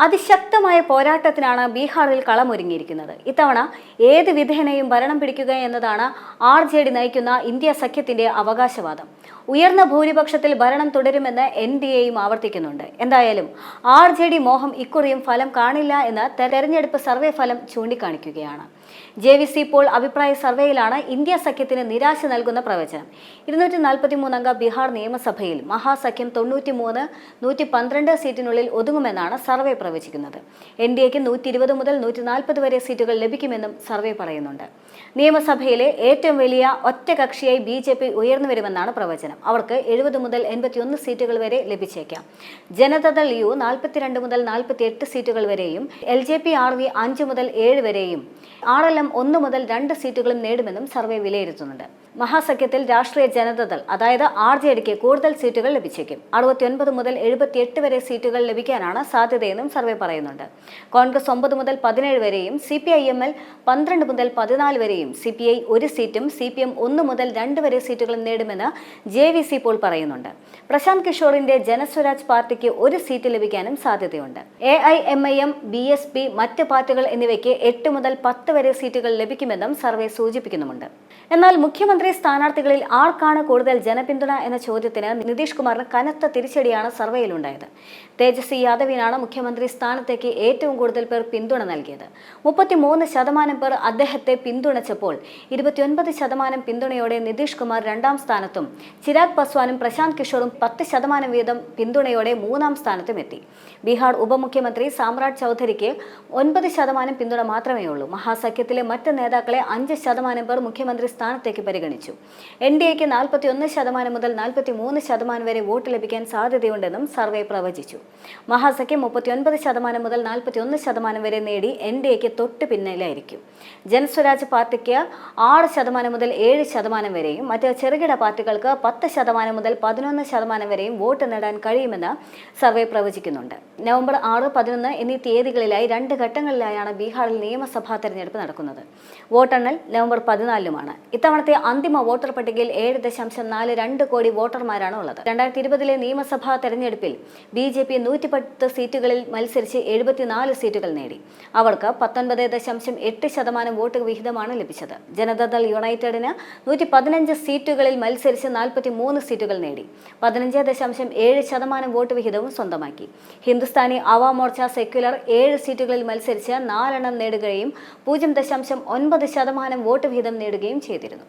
അതിശക്തമായ പോരാട്ടത്തിനാണ് ബീഹാറിൽ കളമൊരുങ്ങിയിരിക്കുന്നത്. ഇത്തവണ ഏത് വിധേനയും ഭരണം പിടിക്കുക എന്നതാണ് RJD നയിക്കുന്ന ഇന്ത്യ സഖ്യത്തിന്റെ അവകാശവാദം. ഉയർന്ന ഭൂരിപക്ഷത്തിൽ ഭരണം തുടരുമെന്ന് NDAയും ആവർത്തിക്കുന്നുണ്ട്. എന്തായാലും RJD മോഹം ഇക്കുറിയും ഫലം കാണില്ല എന്ന് തെരഞ്ഞെടുപ്പ് സർവേ ഫലം ചൂണ്ടിക്കാണിക്കുകയാണ്. JVC പോൾ അഭിപ്രായ സർവേയിലാണ് ഇന്ത്യ സഖ്യത്തിന് നിരാശ നൽകുന്ന പ്രവചനം. 243 അംഗ ബീഹാർ നിയമസഭയിൽ മഹാസഖ്യം 93-112 സീറ്റിനുള്ളിൽ ഒതുങ്ങുമെന്നാണ് സർവേ പ്രവചിക്കുന്നത്. NDAക്ക് 120 മുതൽ 140 വരെ സീറ്റുകൾ ലഭിക്കുമെന്നും സർവേ പറയുന്നുണ്ട്. നിയമസഭയിലെ ഏറ്റവും വലിയ ഒറ്റകക്ഷിയായി BJP ഉയർന്നു വരുമെന്നാണ് പ്രവചനം. അവർക്ക് 70 മുതൽ 81 സീറ്റുകൾ വരെ ലഭിച്ചേക്കാം. ജനതാദൾ U 42 മുതൽ 48 സീറ്റുകൾ വരെയും LJP-RV 5 മുതൽ 7 വരെയും RLM 1 മുതൽ 2 സീറ്റുകളും നേടുമെന്നും സർവേ വിലയിരുത്തുന്നുണ്ട്. മഹാസഖ്യത്തിൽ രാഷ്ട്രീയ ജനതാദൾ അതായത് RJDക്ക് കൂടുതൽ സീറ്റുകൾ ലഭിച്ചേക്കും. 69 മുതൽ 78 വരെ സീറ്റുകൾ ലഭിക്കാനാണ് സാധ്യതയെന്നും സർവേ പറയുന്നുണ്ട്. കോൺഗ്രസ് 9 മുതൽ 17 വരെയും CPIML 12 മുതൽ 14 വരെയും CPI 1 സീറ്റും CPM 1 മുതൽ 2 വരെ സീറ്റുകളും നേടുമെന്ന് JVC പോൾ പറയുന്നുണ്ട്. പ്രശാന്ത് കിഷോറിന്റെ ജനസ്വരാജ് പാർട്ടിക്ക് 1 സീറ്റ് ലഭിക്കാനും സാധ്യതയുണ്ട്. AIMIM, BSP, മറ്റ് പാർട്ടികൾ എന്നിവയ്ക്ക് 8 മുതൽ 10 വരെ സീറ്റുകൾ ലഭിക്കുമെന്നും സർവേ സൂചിപ്പിക്കുന്നുമുണ്ട്. എന്നാൽ മുഖ്യമന്ത്രി സ്ഥാനാർത്ഥികളിൽ ആർക്കാണ് കൂടുതൽ ജനപിന്തുണ എന്ന ചോദ്യത്തിന് നിതീഷ് കുമാറിന് കനത്ത തിരിച്ചടിയാണ് സർവേയിലുണ്ടായത്. തേജസ്വി യാദവിനാണ് മുഖ്യമന്ത്രി സ്ഥാനത്തേക്ക് ഏറ്റവും കൂടുതൽ പേർ പിന്തുണ നൽകിയത്. 33% പേർ അദ്ദേഹത്തെ പിന്തുണച്ചപ്പോൾ 29% പിന്തുണയോടെ നിതീഷ് കുമാർ 2ാം സ്ഥാനത്തും ചിരാഗ് പസ്വാനും പ്രശാന്ത് കിഷോറും 10% വീതം പിന്തുണയോടെ 3ാം സ്ഥാനത്തും എത്തി. ബീഹാർ ഉപമുഖ്യമന്ത്രി സാമ്രാജ് ചൗധരിക്ക് 9% പിന്തുണ മാത്രമേ ഉള്ളൂ. മഹാസഖ്യത്തിലെ മറ്റ് നേതാക്കളെ 5% പേർ മുഖ്യമന്ത്രി സ്ഥാനത്തേക്ക് പരിഗണിച്ചു. NDAക്ക് 41% മുതൽ 43% വരെ വോട്ട് ലഭിക്കാൻ സാധ്യതയുണ്ടെന്നും സർവേ പ്രവചിച്ചു. മഹാസഖ്യം 39% മുതൽ 41% വരെ നേടി NDAക്ക് തൊട്ട് പിന്നിലായിരിക്കും. ജനസ്വരാജ് പാർട്ടിക്ക് 6% മുതൽ 7% വരെയും മറ്റ് ചെറുകിട പാർട്ടികൾക്ക് 10% മുതൽ 11% വരെയും വോട്ട് നേടാൻ കഴിയുമെന്ന് സർവേ പ്രവചിക്കുന്നുണ്ട്. നവംബർ 6, 11 എന്നീ തീയതികളിലായി 2 ഘട്ടങ്ങളിലായാണ് ബീഹാറിൽ നിയമസഭാ തെരഞ്ഞെടുപ്പ് നടക്കുന്നത്. വോട്ടെണ്ണൽ നവംബർ 14-മാണ്. ഇത്തവണത്തെ അന്തിമ വോട്ടർ പട്ടികയിൽ 7.42 കോടി വോട്ടർമാരാണ് ഉള്ളത്. 2020 നിയമസഭാ തെരഞ്ഞെടുപ്പിൽ BJP 110 സീറ്റുകളിൽ മത്സരിച്ച് 74 സീറ്റുകൾ നേടി. അവർക്ക് 19.8% വോട്ട് വിഹിതമാണ് ലഭിച്ചത്. ജനതാദൾ യുണൈറ്റഡിന് 115 സീറ്റുകളിൽ മത്സരിച്ച് 43 സീറ്റുകൾ നേടി. 15.7% വോട്ട് വിഹിതവും സ്വന്തമാക്കി. ഹിന്ദുസ്ഥാനി അവാം മോർച്ച സെക്യുലർ 7 സീറ്റുകളിൽ മത്സരിച്ച് 4 നേടുകയും 0.9% വോട്ട് വിഹിതം നേടുകയും ചെയ്തിരുന്നു.